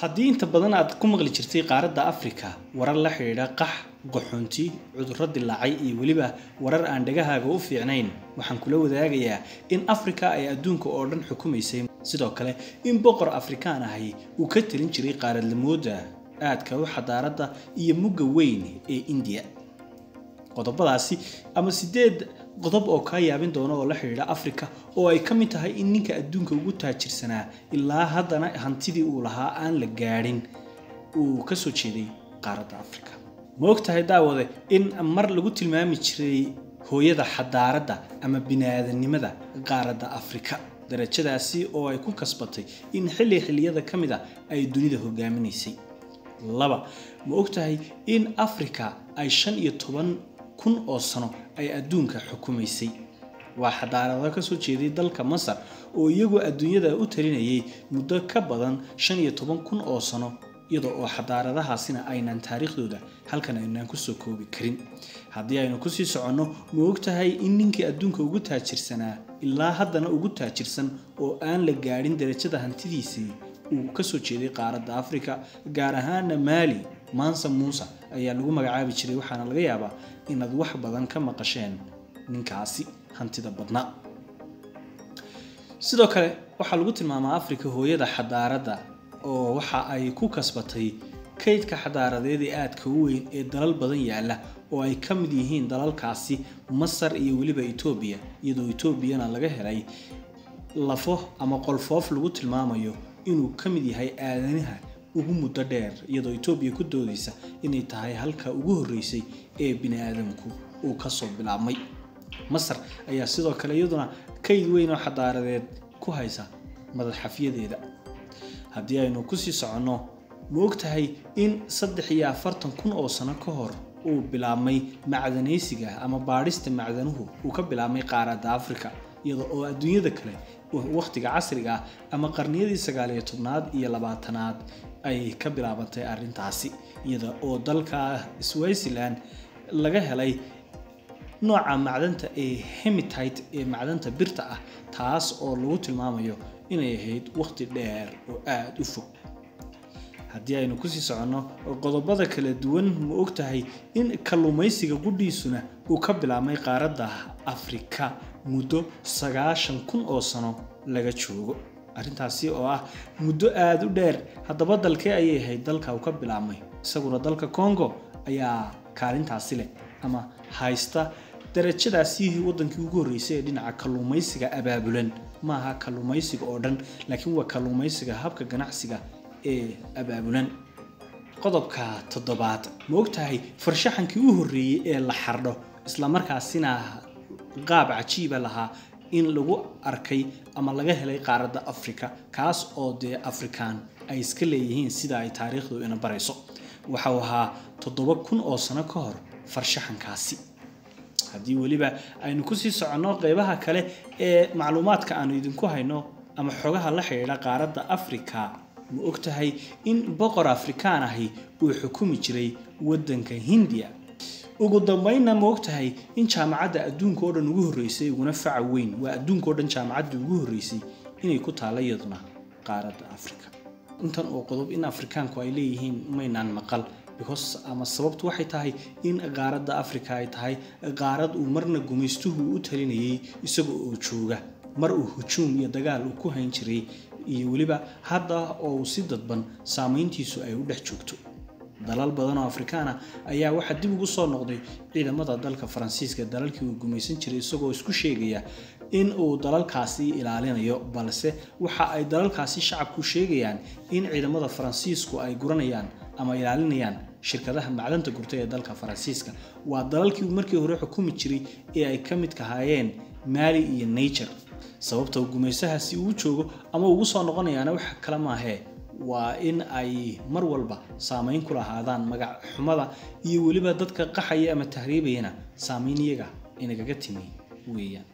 haddii inta badan aad ku maqli jirtay qaaradda Afrika warar la xiriira qax qaxoonti cudurro dilaacay iyo waliba warar aan dhagahaaga u fiicnayn waxaan kula wadaagayaa in Afrika ay adduunka oo dhan xukumaysay sidoo kale in boqor Afrikaan ahi uu ka talin jiray qaaradlamooda aadka u xadaaradda iyo mugga weyn ee India qodobadaasi ama 8 qodob oo ka yaabin doona oo la xiriira Afrika oo ay kamid tahay in ninka adduunka ugu taajirsanaa ilaa haddana hantidii uu lahaa aan la gaarin uu ka soo jeeday qaaradda Afrika ma ogtahay daawade in mar lagu tilmaami jiray hooyada xadaaradda ama bini'aadanimada qaaradda Afrika darajadaasi oo ay ku kasbatay in xilliyada kamida ay dunida hogaaminaysay laba ma ogtahay in Afrika ay 15 kun oo sano ay adduunka xukumaysay waa xadaarada ka soo jeeday dalka Masar oo iyagu adduunyada u talinayay muddo ka badan 15 kun oo sano iyadoo oo xadaaradahaasina aynan taariikhdooda halkan aynaan ku soo koobi karin haddii aynu ku sii soconno ma ogtahay in ninkii adduunka ugu taajirsanaa ilaa haddana ugu taajirsan oo aan la gaarin darajada hantidiisii uu ka soo jeeday qaaradda Afrika gaar ahaan Mali Mansa Musa ayaa lagu magacaabi jiray waxaana laga yaabaa inaad wax badan ka maqasheen ninkaasi hantida badnaa sidoo kale waxa lagu tilmaamaa Afrika hooyada xadaaradda oo waxa ay ku kasbatay kaydka xadaaradeed ee aadka u weyn ee dalal badan yaala oo ay ka mid yihiin dalalkaasi Masar iyo waliba Ethiopia iyadoo Ethiopia laga helay lafo ama qolfoof lagu tilmaamayo inuu ka mid yahay aadanaha ugu muddo dheer iyadoo Ethiopia ku doodaysa inay tahay halka ugu horeysay ee bini'aadamku uu ka soo bilaabmay Masar ayaa sidoo kale iyaduna kayd weyn oo xadaaradeed ku haysa madaxafiyadeeda haddii aynu ku sii soconno ma ogtahay in 43 kun oo sano ka hor uu bilaabmay macdanaysiga ama baadhista macdanuhu uu ka bilaabmay qaaradda Afrika iyadoo oo adduunyada kale waqtiga casriga ama qarniyadii 19aad iyo 20aad ay ka bilaabantay arintaasi iyada oo dalka Switzerland laga helay nooca macdanta ee hematite ee macdanta birta ah taas oo lagu tilmaamayo inay ahayd waqti dheer oo aad u fog haddii aynu ku sii soconno qodobada kala duwan ma ogtahay in kalluumaysiga gudhiisuna uu ka bilaabmay qaaradda Afrika muddo 90 kun oo sano laga joogo arintaasi oo ah muddo aad u dheer haddaba dalkee ayay ahayd dalka uu ka bilaabmay isaguna dalka Congo ayaa kaalintaasi leh ama haysta darajadaasi wadankii ugu horeysay ee dhinaca kalluumaysiga abaabulan maaha kalluumaysiga oo dhan laakiin waa kalluumaysiga habka ganacsiga ee abaabulan qodobka 7 ma ogtahay farshaxankii u horeeyay ee la xardho isla markaasina qaab cajiib lahaa in lagu arkay ama laga helay qaaradda Afrika kaas oo de Afrikaan ay iska leeyihiin sida ay taariikhdu ina barayso waxa uu ahaa 7 kun oo sano ka hor farshaxankaasi haddii waliba aynu ku sii soconno qaybaha kale ee macluumaadka aanu idinku hayno ama xogaha la xiriira qaaradda Afrika ma ogtahay in boqor Afrikaan ahi uu xukumi jiray wadanka Hindiya ugu dambeynna ma ogtahay in jaamacadda adduunka oo dhan ugu horeysay uguna faca weyn waa adduunka oo dhan jaamacadda ugu horeysay inay ku taalayadna qaaradda Afrika intan oo qodob in Afrikaanku ay leeyihiin maynaan maqal because ama sababtu waxay tahay in qaaradda Afrika ay tahay qaarad uu marna gumaystuhu u talinayay isagoo oo jooga mar uu hujuum iyo dagaal uu ku hayn jiray iyo waliba hadda oo si dadban saameyntiisu ay u dhex joogto dalal badan oo Afrikaan ayaa waxa dib ugu soo noqday ciidamada dalka Faransiiska dalalkii uu gumaysan jiray isagoo isku sheegaya in uu dalalkaasi ilaalinayo balse waxa ay dalalkaasi shacabku sheegayaan in ciidamada Faransiisku ay guranayaan ama ilaalinayaan shirkadaha macdanta gurtay ee dalka Faransiiska waa dalalkii markii hore xukumi jiray ee ay ka mid ka hayeen Mali iyo Niger sababta gumaysahaasi uu joogo ama ugu soo noqonayaana wax kala ma aha waa in ay mar walba saameyn ku lahaadaan magac xumada iyo waliba dadka qaxaya ama tahriibayna saameyn iyaga inaga timi weeyaan